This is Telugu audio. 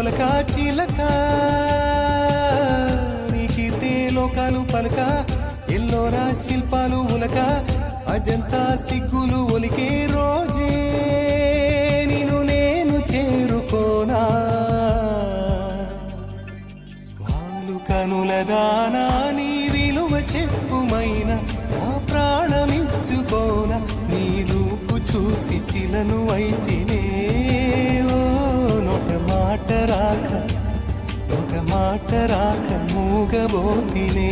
మొలక చిలక నీకీతే లోకాలు పలక ఎల్లోరా శిల్పాలు ఉలక అజంతా సిగ్గులు ఒలికే రోజే నిన్ను నేను చేరుకోనా వాలు కనుల దానా నీ విలువ చెప్పుమైనా నా ప్రాణమిచ్చుకోనా నీ రూపు చూసి శిలను అయితేనే ఓ నోట మాట రాక మూగబోతినే